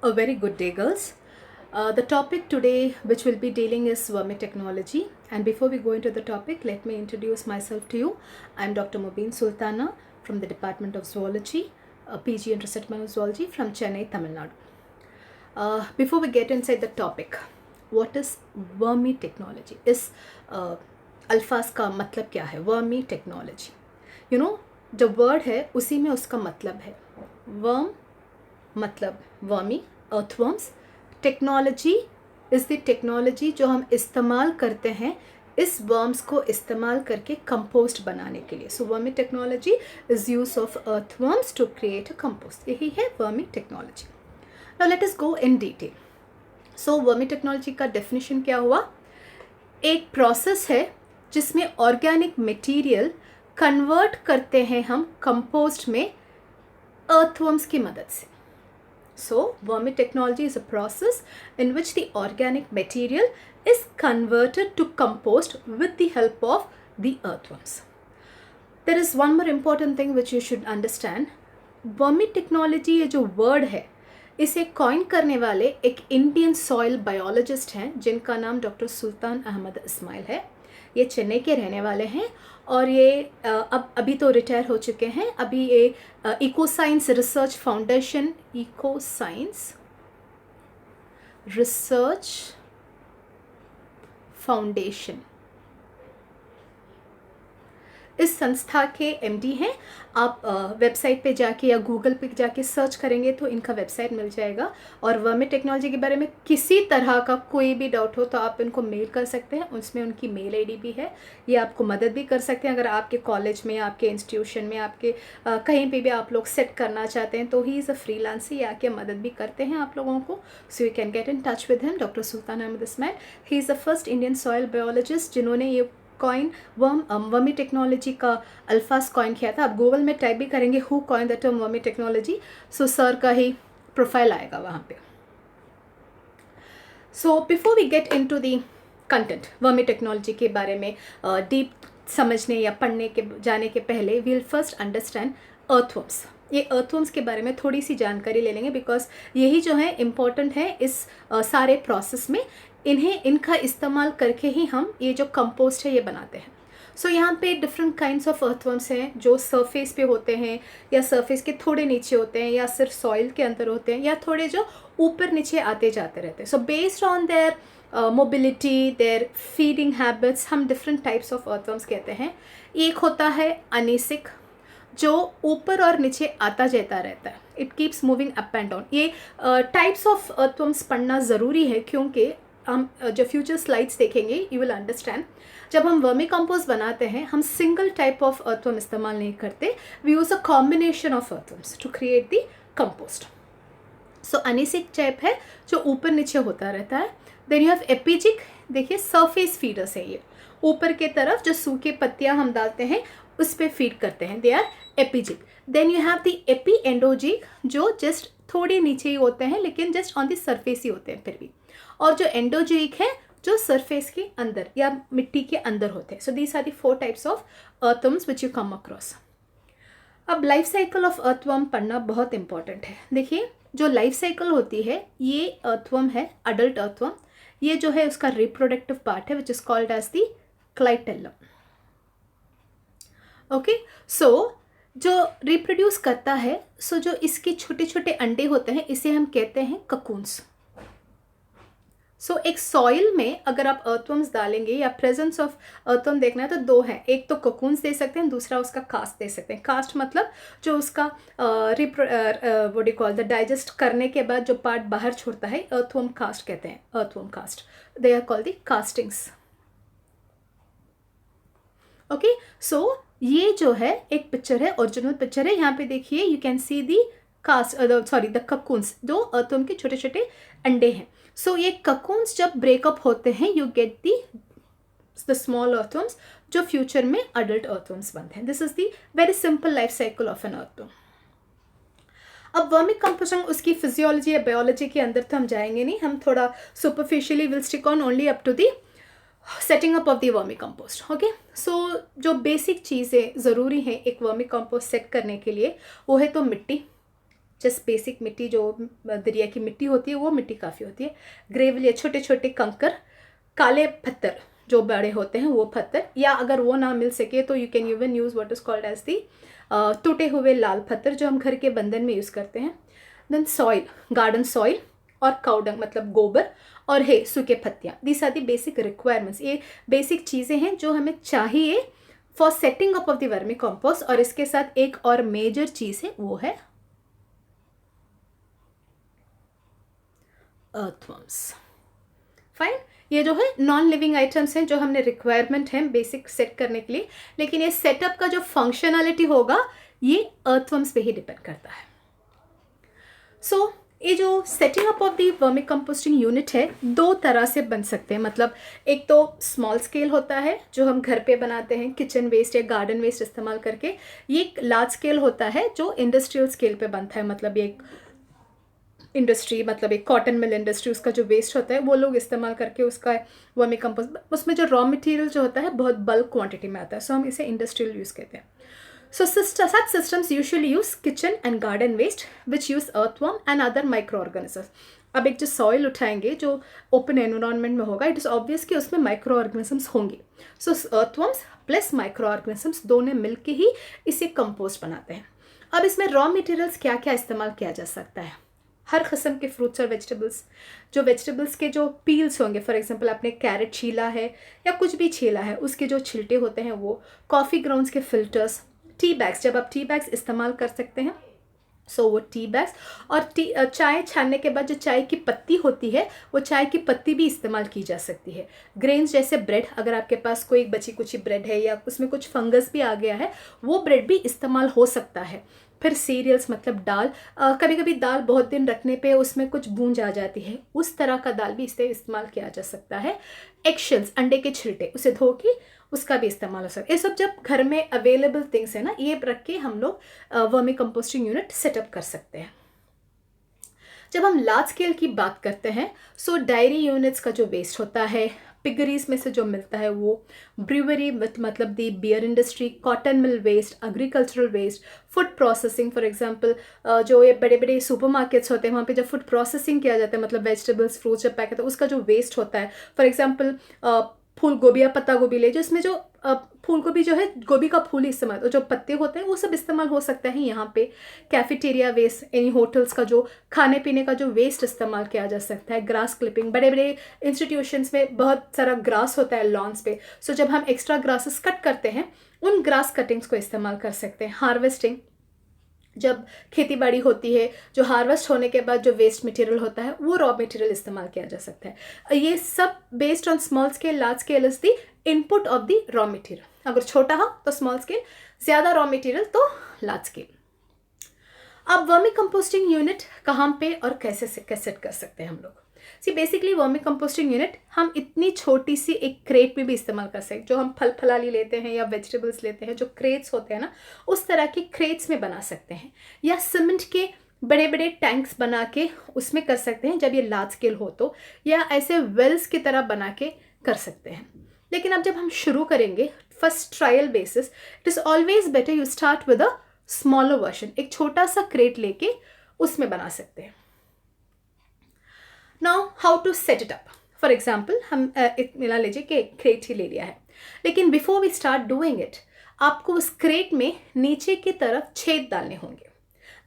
A very good day, girls. The topic today, which we'll be dealing, is vermitechnology. And before we go into the topic, let me introduce myself to you. I'm Dr. Mubin Sultana from the Department of Zoology, PG in Research Zoology from Chennai, Tamil Nadu. Before we get inside the topic, what is vermitechnology? इस अल्फाज का मतलब क्या है? vermitechnology. You know, जो word है उसी में उसका मतलब है. वर्म मतलब vermi, earthworms. Technology is the technology जो हम इस्तेमाल करते हैं इस वर्म्स को इस्तेमाल करके कंपोस्ट बनाने के लिए. So vermi technology is use of earthworms to create a compost. यही है vermi technology. Now let us go in detail. So vermi technology का डेफिनेशन क्या हुआ? एक प्रोसेस है जिसमें ऑर्गेनिक मटेरियल कन्वर्ट करते हैं हम कंपोस्ट में earthworms की मदद से. So, vermitechnology is a process in which the organic material is converted to compost with the help of the earthworms. There is one more important thing which you should understand. Vermitechnology ये जो word है इसे coin करने वाले एक Indian soil biologist हैं जिनका नाम डॉक्टर सुल्तान अहमद इस्माइल है. ये चेन्नई के रहने वाले हैं और ये अभी तो रिटायर हो चुके हैं. अभी ये Eco Science Research Foundation, Eco Science Research Foundation, इस संस्था के एमडी हैं. आप वेबसाइट पे जाके या गूगल पे जाके सर्च करेंगे तो इनका वेबसाइट मिल जाएगा. और वर्मिटेक्नोलॉजी के बारे में किसी तरह का कोई भी डाउट हो तो आप इनको मेल कर सकते हैं. उसमें उनकी मेल आईडी भी है. ये आपको मदद भी कर सकते हैं अगर आपके कॉलेज में, आपके इंस्टीट्यूशन में, आपके कहीं पे भी आप लोग सेट करना चाहते हैं. तो ही इज़ अ फ्रीलांसर, ये आके मदद भी करते हैं आप लोगों को. So you can get in touch with him, doctor Sultan Ahmed Ismail. He is the first Indian soil biologist जिन्होंने ये कॉइन वर्मीटेक्नोलॉजी का अल्फाज कॉइन किया था. आप गूगल में टाइप भी करेंगे who coin the term vermitechnology, so sir का ही प्रोफाइल आएगा वहाँ पे. So before we get into the content, vermitechnology के बारे में डीप समझने या पढ़ने के जाने के पहले we will first understand earthworms. ये अर्थवर्म्स के बारे में थोड़ी सी जानकारी ले लेंगे बिकॉज यही जो है इम्पॉर्टेंट है इस सारे प्रोसेस में. इनका इस्तेमाल करके ही हम ये जो कंपोस्ट है ये बनाते हैं. सो यहाँ पे डिफरेंट काइंड्स ऑफ अर्थवर्म्स हैं जो सरफेस पे होते हैं या सरफेस के थोड़े नीचे होते हैं या सिर्फ सॉइल के अंदर होते हैं या थोड़े जो ऊपर नीचे आते जाते रहते हैं. So based on their mobility, their feeding habits, हम डिफरेंट टाइप्स ऑफ अर्थवर्म्स कहते हैं. एक होता है अनीसिक जो ऊपर और नीचे आता जाता रहता है. It keeps moving up and down. ये टाइप्स ऑफ अर्थवर्म्स पढ़ना ज़रूरी है क्योंकि हम जो फ्यूचर स्लाइड्स देखेंगे यू विल अंडरस्टैंड. जब हम वर्मी कंपोस्ट बनाते हैं हम सिंगल टाइप ऑफ अर्थवर्म इस्तेमाल नहीं करते. We use a combination of earthworms to create the compost. So anecic type है जो ऊपर नीचे होता रहता है. Then you have epigeic. देखिए सरफेस फीडर्स है ये, ऊपर के तरफ जो सूखे पत्तियां हम डालते हैं उस पर फीड करते हैं. They are epigeic. Then you have the epi endogeic जो जस्ट थोड़े नीचे ही होते हैं लेकिन जस्ट ऑन द सरफेस ही होते हैं फिर भी. और जो एंडोजिक है जो सरफेस के अंदर या मिट्टी के अंदर होते हैं. So these are the 4 types of earthworms which you come across. अब लाइफ साइकिल ऑफ अर्थवर्म पढ़ना बहुत इंपॉर्टेंट है. देखिए जो लाइफ साइकिल होती है ये अर्थवर्म है, अडल्ट अर्थवर्म. ये जो है उसका रिप्रोडक्टिव पार्ट है which is called as the clitellum. Okay, so जो रिप्रोड्यूस करता है, सो जो इसके छोटे छोटे अंडे होते हैं इसे हम कहते हैं ककून्स. सो एक सॉइल में अगर आप अर्थवर्म्स डालेंगे या प्रेजेंस ऑफ अर्थवर्म देखना है तो 2 हैं. एक तो कोकून्स दे सकते हैं, दूसरा उसका कास्ट दे सकते हैं. कास्ट मतलब जो उसका what you call the digest करने के बाद जो पार्ट बाहर छोड़ता है अर्थवर्म कास्ट कहते हैं. Earthworm cast, they are called the castings. Okay, so ये जो है एक पिक्चर है, ओरिजिनल पिक्चर है. यहाँ पे देखिए you can see the cast, sorry the cocoons, जो अर्थवर्म के छोटे छोटे अंडे हैं. सो ये ककून्स जब ब्रेकअप होते हैं you get the small earthworms जो फ्यूचर में अडल्ट अर्थवर्म्स बनते हैं. This is the very simple life cycle of an earthworm. अब वर्मी कंपोस्टिंग उसकी फिजियोलॉजी या बायोलॉजी के अंदर तो हम जाएंगे नहीं. हम थोड़ा superficially will stick on only up to the setting up of the vermi compost. Okay, so जो बेसिक चीज़ें ज़रूरी हैं एक वर्मी कंपोस्ट सेट करने के लिए वो है तो मिट्टी. जस्ट बेसिक मिट्टी जो दरिया की मिट्टी होती है वो मिट्टी काफ़ी होती है। ग्रेवल या छोटे छोटे कंकर, काले पत्थर जो बड़े होते हैं वो पत्थर, या अगर वो ना मिल सके तो you can even use what is called as the टूटे हुए लाल पत्थर जो हम घर के बंधन में यूज़ करते हैं। देन सॉइल, गार्डन सॉइल, और काउडंग मतलब गोबर, और है सूखे पत्तियाँ। These are the basic requirements. ये बेसिक चीज़ें हैं जो हमें चाहिए for setting up of the vermi compost. और इसके साथ एक और मेजर चीज़ है, वो है अर्थवर्म्स। फाइन, ये जो है नॉन लिविंग आइटम्स हैं जो हमने रिक्वायरमेंट है बेसिक सेट करने के लिए, लेकिन ये सेटअप का जो फंक्शनैलिटी होगा ये अर्थवर्म्स पे ही डिपेंड करता है। सो ये जो setting up of the vermi composting unit है दो तरह से बन सकते हैं। मतलब एक तो स्मॉल स्केल होता है जो हम घर पे बनाते हैं किचन वेस्ट या गार्डन वेस्ट इस्तेमाल करके। ये एक लार्ज स्केल होता है जो इंडस्ट्रियल स्केल पे बनता है। मतलब एक इंडस्ट्री, मतलब एक कॉटन मिल इंडस्ट्री, उसका जो वेस्ट होता है वो लोग इस्तेमाल करके उसका वर्मी कंपोस्ट, उसमें जो रॉ मटेरियल जो होता है बहुत बल्क क्वांटिटी में आता है, सो हम इसे इंडस्ट्रियल यूज़ कहते हैं। So such systems usually use kitchen and garden waste which use earthworm and other microorganisms. अब एक जो सॉइल उठाएंगे जो ओपन एनवायरनमेंट में होगा, इट इज़ ऑब्वियस कि उसमें माइक्रो ऑर्गेनिजम्स होंगे। सो अर्थवर्म्स प्लस माइक्रो ऑर्गेनिजम्स दोनों मिलके ही इसे कंपोस्ट बनाते हैं। अब इसमें रॉ मटेरियल्स क्या क्या इस्तेमाल किया जा सकता है? हर किस्म के फ्रूट्स और वेजिटेबल्स, जो वेजिटेबल्स के जो पील्स होंगे, फॉर एग्जांपल आपने कैरेट छीला है या कुछ भी छीला है, उसके जो छिलटे होते हैं वो, कॉफ़ी ग्राउंड्स के फिल्टर्स, टी बैग्स, जब आप टी बैग्स इस्तेमाल कर सकते हैं सो वो टी बैग्स, और चाय छानने के बाद जो चाय की पत्ती होती है वो चाय की पत्ती भी इस्तेमाल की जा सकती है। ग्रेन्स जैसे ब्रेड, अगर आपके पास कोई बची कुची ब्रेड है या उसमें कुछ फंगस भी आ गया है वो ब्रेड भी इस्तेमाल हो सकता है। फिर सीरियल्स मतलब दाल, कभी कभी दाल बहुत दिन रखने पे उसमें कुछ बूंज आ जाती है, उस तरह का दाल भी इससे इस्तेमाल किया जा सकता है। एगशेल्स, अंडे के छिलटे, उसे धो के उसका भी इस्तेमाल हो सकता है। ये सब जब घर में अवेलेबल थिंग्स है ना, ये रख के हम लोग वर्मी कंपोस्टिंग यूनिट सेटअप कर सकते हैं। जब हम लार्ज स्केल की बात करते हैं सो डायरी यूनिट्स का जो वेस्ट होता है, पिगरीज में से जो मिलता है वो, ब्रूअरी मतलब the beer industry, cotton mill waste, agricultural waste, food processing, for example जो ये बड़े बड़े सुपरमार्केट्स होते हैं वहाँ पे जब फूड प्रोसेसिंग किया जाता है, मतलब वेजिटेबल्स फ्रूट्स जब पैक होता है उसका जो वेस्ट होता है, फॉर एग्जांपल फूल गोभी या पत्ता गोभी ले, जो इसमें जो फूल गोभी जो है गोभी का फूल ही इस्तेमाल, जो पत्ते होते हैं वो सब इस्तेमाल हो सकता है यहाँ पे। कैफेटेरिया वेस्ट, एनी होटल्स का जो खाने पीने का जो वेस्ट इस्तेमाल किया जा सकता है। ग्रास क्लिपिंग, बड़े बड़े इंस्टीट्यूशंस में बहुत सारा ग्रास होता है लॉन्स पे, सो जब हम एक्स्ट्रा ग्रासेस कट करते हैं उन ग्रास कटिंग्स को इस्तेमाल कर सकते हैं। हार्वेस्टिंग, जब खेती बाड़ी होती है, जो हार्वेस्ट होने के बाद जो वेस्ट मटेरियल होता है वो रॉ मटेरियल इस्तेमाल किया जा सकता है। ये सब based on small scale, large scale is the input of the raw material. अगर छोटा हो तो स्मॉल स्केल, ज़्यादा रॉ मटेरियल तो लार्ज स्केल। अब वर्मी कंपोस्टिंग यूनिट कहाँ पे और कैसे सेट कर सकते हैं हम लोग? See basically vermi composting unit हम इतनी छोटी सी एक क्रेट में भी इस्तेमाल कर सकते हैं। जो हम फल फलाली लेते हैं या वेजिटेबल्स लेते हैं, जो क्रेट्स होते हैं ना, उस तरह के क्रेट्स में बना सकते हैं, या सीमेंट के बड़े बड़े टैंक्स बना के उसमें कर सकते हैं जब ये लार्ज स्केल हो तो, या ऐसे वेल्स की तरह बना के कर सकते हैं। लेकिन अब जब हम शुरू करेंगे first trial basis, it is always better you start with a smaller version. एक छोटा सा क्रेट लेके उसमें बना सकते हैं। Now how to set it up. For example हम मिला लीजिए कि एक क्रेट ही ले लिया है, लेकिन before we start doing it आपको उस क्रेट में नीचे की तरफ छेद डालने होंगे।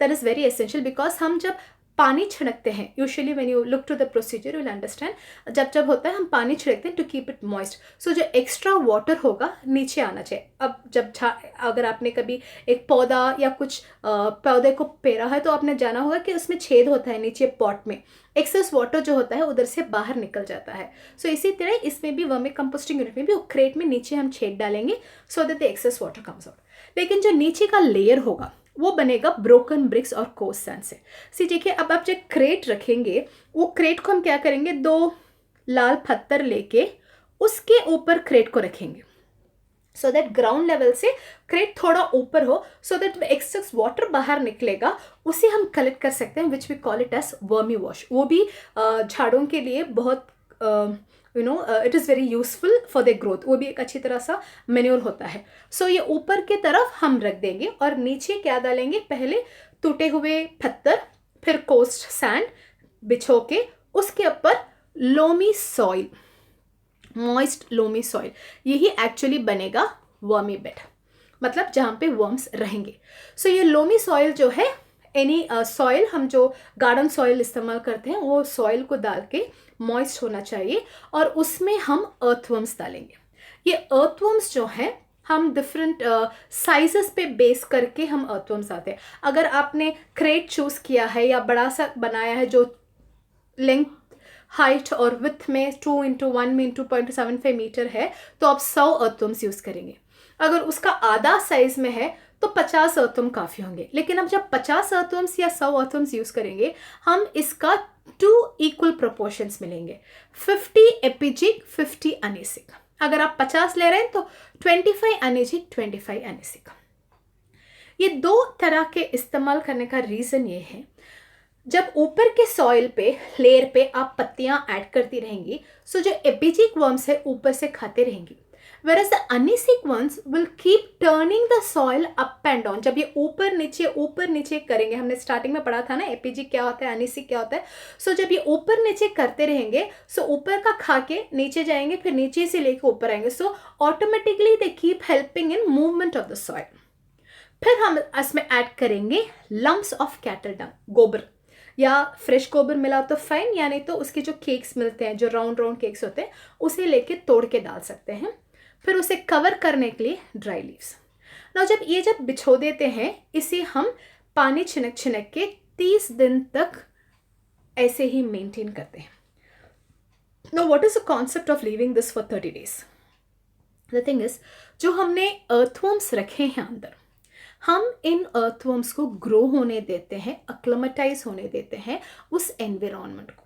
That is very essential, because हम जब पानी छिड़कते हैं, usually when you look to the procedure you will understand, जब होता है हम पानी छिड़कते हैं to keep it moist, so जो एक्स्ट्रा वाटर होगा नीचे आना चाहिए। अब जब अगर आपने कभी एक पौधा या कुछ पौधे को पेरा है तो आपने जाना होगा कि उसमें छेद होता है नीचे पॉट में, एक्सेस वाटर जो होता है उधर से बाहर निकल जाता है। सो इसी तरह इसमें भी वर्मी कंपोस्टिंग यूनिट में भी क्रेट में नीचे हम छेद डालेंगे so that the excess water comes out. लेकिन जो नीचे का लेयर होगा वो बनेगा ब्रोकन ब्रिक्स और कोर्स सैंड से। सी देखिए, अब आप जो क्रेट रखेंगे वो क्रेट को हम क्या करेंगे, दो लाल पत्थर लेके उसके ऊपर क्रेट को रखेंगे सो दैट ग्राउंड लेवल से क्रेट थोड़ा ऊपर हो, सो दैट एक्सेस वाटर बाहर निकलेगा, उसे हम कलेक्ट कर सकते हैं, which we call it as vermi wash. वो भी झाड़ों के लिए बहुत it is very useful for the growth, वो भी एक अच्छी तरह सा मैन्योर होता है। सो ये ऊपर के तरफ हम रख देंगे और नीचे क्या डालेंगे, पहले टूटे हुए पत्थर, फिर कोस्ट सैंड बिछो के उसके ऊपर loamy soil, moist loamy soil, यही एक्चुअली बनेगा वर्मी बेड, मतलब जहाँ पे वर्म्स रहेंगे। सो ये लोमी सॉइल जो है, एनी सॉइल हम जो गार्डन सॉइल इस्तेमाल करते हैं वो सॉइल को डाल के मॉइस्ट होना चाहिए और उसमें हम अर्थवर्म्स डालेंगे। ये अर्थवर्म्स जो है हम डिफरेंट साइजेस पे बेस करके हम अर्थवर्म्स आते हैं। अगर आपने क्रेट चूज़ किया है या बड़ा सा बनाया है जो लेंथ हाइट और विथ में 2 इंटू 1 में इंटू 0.75 मीटर है, तो आप 100 अर्थवर्म्स यूज़ करेंगे। अगर उसका आधा साइज में है तो 50 अर्थवर्म काफ़ी होंगे। लेकिन अब जब 50 अर्थवर्म्स या 100 अर्थवर्म्स यूज़ करेंगे, हम इसका 2 इक्वल प्रोपोर्शंस मिलेंगे, 50 एपिजिक 50 अनेसिक। अगर आप 50 ले रहे हैं तो 25 अनेजिक 25 अनेसिक। ये दो तरह के इस्तेमाल करने का रीज़न ये है, जब ऊपर के सॉइल पे लेयर पे आप पत्तियां ऐड करती रहेंगी, सो जो एपिजिक वर्म्स है ऊपर से खाते रहेंगी, whereas the anisic ones will keep turning the soil up and down। जब ये ऊपर नीचे करेंगे, हमने स्टार्टिंग में पढ़ा था ना एपिजिक क्या होता है, अनिसिक क्या होता है। सो जब ये ऊपर नीचे करते रहेंगे, सो ऊपर का खा के नीचे जाएंगे, फिर नीचे से लेके ऊपर आएंगे, so automatically they keep helping in movement of the soil. फिर हम इसमें ऐड करेंगे लम्प्स ऑफ कैटल डंग, गोबर, या फ्रेश गोबर मिला तो फाइन, या नहीं तो उसके जो केक्स मिलते हैं, जो राउंड राउंड केक्स होते हैं, उसे लेके तोड़ के डाल सकते हैं। फिर उसे कवर करने के लिए ड्राई लीव्स। ना जब बिछो देते हैं, इसे हम पानी छिनक के 30 दिन तक ऐसे ही मेंटेन करते हैं। Now what is the concept of leaving this for 30 days? The thing is, जो हमने अर्थवर्म्स रखे हैं अंदर, हम इन अर्थवर्म्स को ग्रो होने देते हैं, अक्लेमेटाइज होने देते हैं उस एनवायरनमेंट को।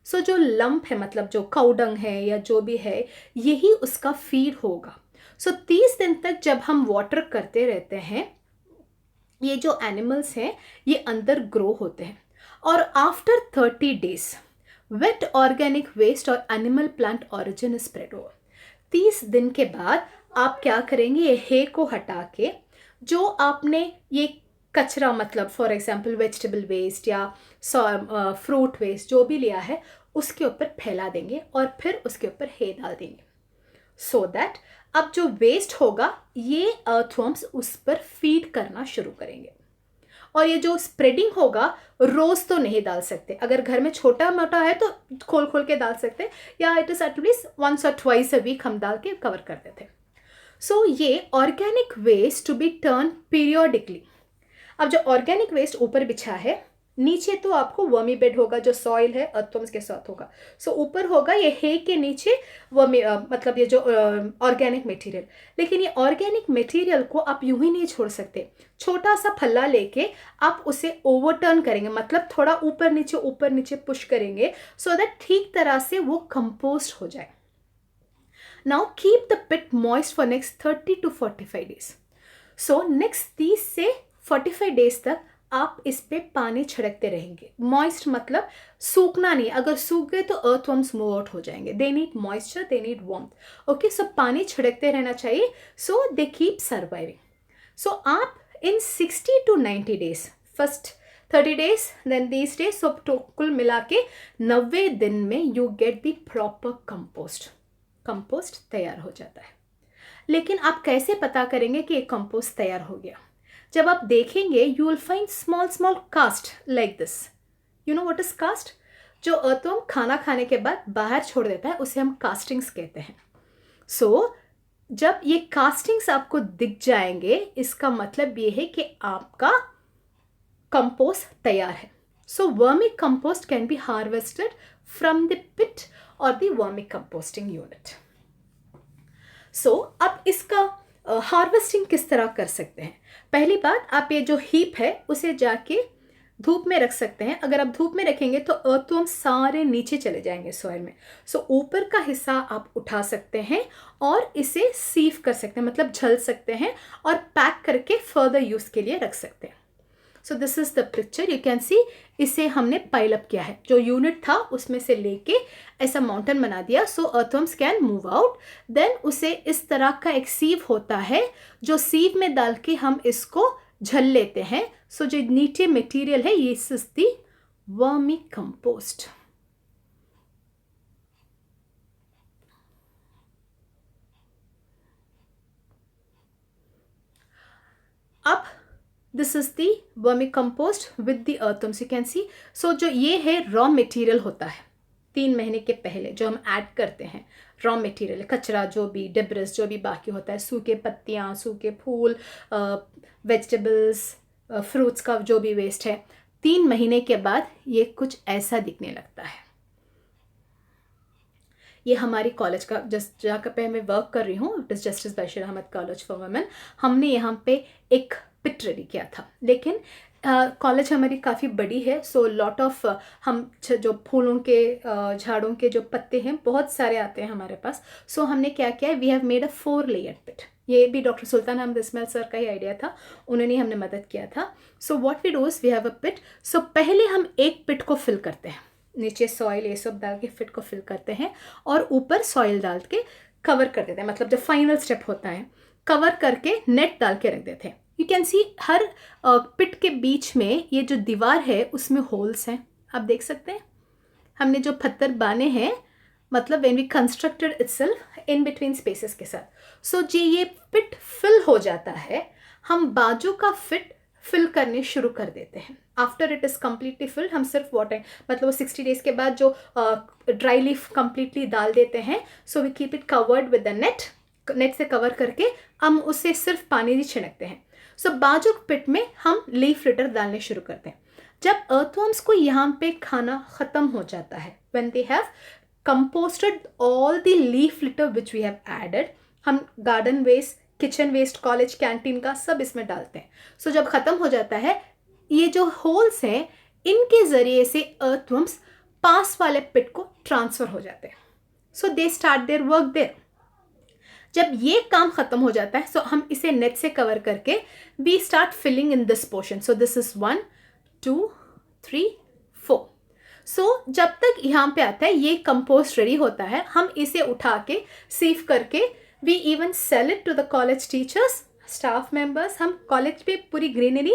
सो जो लंप है, मतलब जो काउडंग है या जो भी है, यही उसका फीड होगा। सो 30 दिन तक जब हम वाटर करते रहते हैं, ये जो एनिमल्स हैं ये अंदर ग्रो होते हैं। और after 30 days wet organic waste और animal plant origin spread over. 30 दिन के बाद आप क्या करेंगे, ये हे को हटा के जो आपने ये कचरा, मतलब फॉर एग्जाम्पल वेजिटेबल वेस्ट या फ्रूट वेस्ट जो भी लिया है, उसके ऊपर फैला देंगे और फिर उसके ऊपर हे डाल देंगे, सो दैट अब जो वेस्ट होगा ये अर्थवर्म्स उस पर फीड करना शुरू करेंगे। और ये जो स्प्रेडिंग होगा, रोज तो नहीं डाल सकते, अगर घर में छोटा मोटा है तो खोल के डाल सकते हैं, या it is at least once or twice a week हम डाल के कवर करते थे। सो ये organic waste to be turn periodically. अब जो ऑर्गेनिक वेस्ट ऊपर बिछा है, नीचे तो आपको वर्मी बेड होगा, जो सॉइल है अर्थवर्म्स के साथ होगा। सो ऊपर होगा ये हे के नीचे वर्मी, मतलब ये जो ऑर्गेनिक मटेरियल। लेकिन ये ऑर्गेनिक मटेरियल को आप यूं ही नहीं छोड़ सकते, छोटा सा फल्ला लेके आप उसे ओवरटर्न करेंगे, मतलब थोड़ा ऊपर नीचे पुश करेंगे, सो दैट ठीक तरह से वो कंपोस्ट हो जाए। Now keep the pit moist for next 30 to 45 days। So next 30 से 45 डेज तक आप इस पे पानी छिड़कते रहेंगे। मॉइस्ट मतलब सूखना नहीं, अगर सूख गए तो अर्थवर्म्स मूव आउट हो जाएंगे। They need moisture, they need warmth. Okay, so पानी छिड़कते रहना चाहिए, सो दे कीप सर्वाइविंग। सो आप in 60 to 90 days, first 30 days then these days, सो कुल मिला के 90 दिन में you get the proper compost तैयार हो जाता है। लेकिन आप कैसे पता करेंगे कि ये कंपोस्ट तैयार हो गया? जब आप देखेंगे, you will find small cast like this. You know what is cast? जो अर्थवर्म खाना खाने के बाद बाहर छोड़ देता है, उसे हम कास्टिंग्स कहते हैं। सो जब ये कास्टिंग्स आपको दिख जाएंगे, इसका मतलब ये है कि आपका कंपोस्ट तैयार है। So vermi compost can be harvested from the pit और the vermi composting unit. So अब इसका हार्वेस्टिंग किस तरह कर सकते हैं? पहली बात, आप ये जो हीप है उसे जाके धूप में रख सकते हैं। अगर आप धूप में रखेंगे तो अर्थवर्म सारे नीचे चले जाएंगे सॉइल में। सो ऊपर का हिस्सा आप उठा सकते हैं और इसे सीव कर सकते हैं, मतलब झल सकते हैं और पैक करके फर्दर यूज के लिए रख सकते हैं। So this is the picture, you can सी। इसे हमने पाइल अप किया है, जो यूनिट था उसमें से लेके ऐसा माउंटेन बना दिया, so earthworms can move out. Then उसे इस तरह का एक सीव होता है, जो सीव में डाल के हम इसको झल लेते हैं. सो जो नीचे मटेरियल है ये इज द वर्मी कंपोस्ट. अब this is the vermi compost with the earthworms. You can see. So जो ये है रॉ मटेरियल होता है 3 महीने के पहले जो हम ऐड करते हैं. रॉ मटेरियल कचरा जो भी डिब्रिस जो भी बाकी होता है, सूखे पत्तियाँ, सूखे फूल, वेजिटेबल्स, फ्रूट्स का जो भी वेस्ट है, 3 महीने के बाद ये कुछ ऐसा दिखने लगता है. ये हमारी कॉलेज का जहाँ पे मैं वर्क कर रही हूँ, it is Justice Basheer Ahmed College for Women. हमने यहाँ पे एक पिट रेडी किया था. लेकिन कॉलेज हमारी काफ़ी बड़ी है. सो लॉट ऑफ हम जो फूलों के झाड़ों के जो पत्ते हैं बहुत सारे आते हैं हमारे पास. सो हमने क्या किया है, we have made a 4 layer pit. ये भी डॉक्टर सुल्तान अहमद इस्माइल सर का ही आइडिया था, उन्होंने हमने मदद किया था. So what we do is we have a pit. So पहले हम एक पिट को फिल करते हैं, नीचे सॉइल ये सब डाल के फिट को फिल करते हैं और ऊपर सॉइल डाल के कवर कर देते हैं. मतलब जो फाइनल स्टेप होता है, कवर करके नेट डाल के रख देते हैं. यू कैन सी हर पिट के बीच में ये जो दीवार है उसमें होल्स हैं, आप देख सकते हैं. हमने जो पत्थर बाने हैं, मतलब when we constructed itself in between spaces के साथ. सो जी ये पिट फिल हो जाता है, हम बाजू का फिट फिल करने शुरू कर देते हैं. After it is completely field हम सिर्फ वाटर, मतलब वो 60 डेज के बाद जो ड्राई लीफ कम्प्लीटली डाल देते हैं. So we keep it covered with the net से कवर करके हम उससे सिर्फ पानी ही छिड़कते हैं. सो बाजू पिट में हम लीफ लिटर डालने शुरू करते हैं. जब अर्थवर्म्स को यहाँ पे खाना ख़त्म हो जाता है, when they have composted all the leaf litter which we have added, हम garden waste, kitchen waste, college canteen का सब इसमें डालते हैं. सो जब ख़त्म हो जाता है, ये जो होल्स हैं इनके ज़रिए से अर्थवर्म्स पास वाले पिट को ट्रांसफ़र हो जाते हैं. So they start their work there. जब ये काम ख़त्म हो जाता है, सो हम इसे नेट से कवर करके we start filling in this portion. So this is 1 2 3 4. So जब तक यहाँ पे आता है ये कंपोस्ट रेडी होता है, हम इसे उठा के सीव करके we even sell it to the college teachers, staff members. हम कॉलेज पे पूरी ग्रीनरी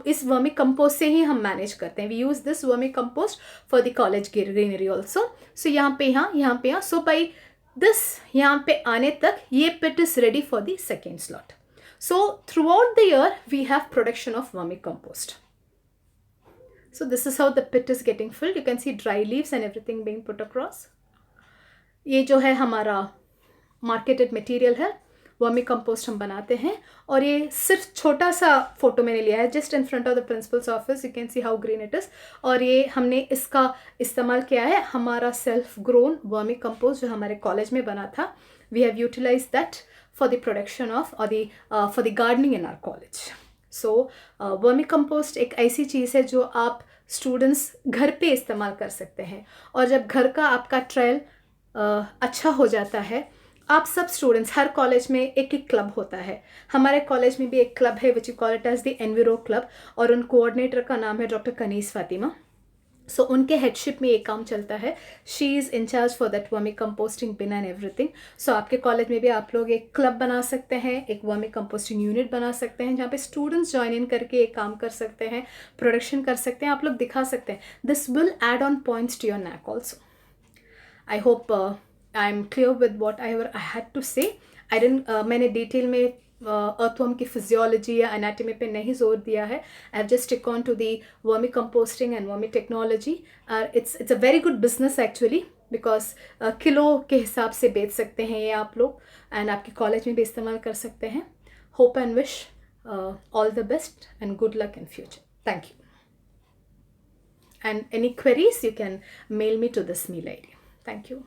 इस वर्मी कंपोस्ट से ही हम मैनेज करते हैं. We use this vermi compost for the college greenery also. So यहाँ पे यहाँ. सो बाई दिस यहाँ पे आने तक ये pit is ready for the second slot. So throughout the year we have production of vermi compost. So this is how the pit is getting filled. You can see dry leaves and everything being put across. ये जो है हमारा marketed material है, vermi compost हम बनाते हैं. और ये सिर्फ छोटा सा फोटो मैंने लिया है just in front of the principles office. You can see how green it is. और ये हमने इसका इस्तेमाल किया है हमारा सेल्फ ग्रोन वर्मी कंपोस्ट जो हमारे कॉलेज में बना था. We have utilize that for the production of और for the gardening in our college. So vermi compost एक ऐसी चीज़ है जो आप स्टूडेंट्स घर पे इस्तेमाल कर सकते हैं. और जब घर का आपका ट्रायल अच्छा हो जाता है, आप सब स्टूडेंट्स, हर कॉलेज में एक एक क्लब होता है. हमारे कॉलेज में भी एक क्लब है which you call it as the enviro club, और उन कोऑर्डिनेटर का नाम है डॉक्टर कनीस फातिमा. सो उनके हेडशिप में ये काम चलता है. She is incharge for that vermi composting bin and everything. So आपके कॉलेज में भी आप लोग एक क्लब बना सकते हैं, एक वर्मी कंपोस्टिंग यूनिट बना सकते हैं जहाँ पे स्टूडेंट्स ज्वाइन इन करके एक काम कर सकते हैं, प्रोडक्शन कर सकते हैं, आप लोग दिखा सकते हैं. This will add on points to your NAAC also. I hope I am clear with what I had to say. मैंने डिटेल में अर्थवर्म की फिजियोलॉजी या एनाटॉमी पे नहीं जोर दिया है. I have just stick on to the vermi composting and vermi technology. It's a very good business actually, because kilo के हिसाब से बेच सकते हैं ये आप लोग, एंड आपके कॉलेज में भी इस्तेमाल कर सकते हैं. Hope and wish all the best and good luck in future. Thank you. And any queries you can mail me to this mail ID. Thank you.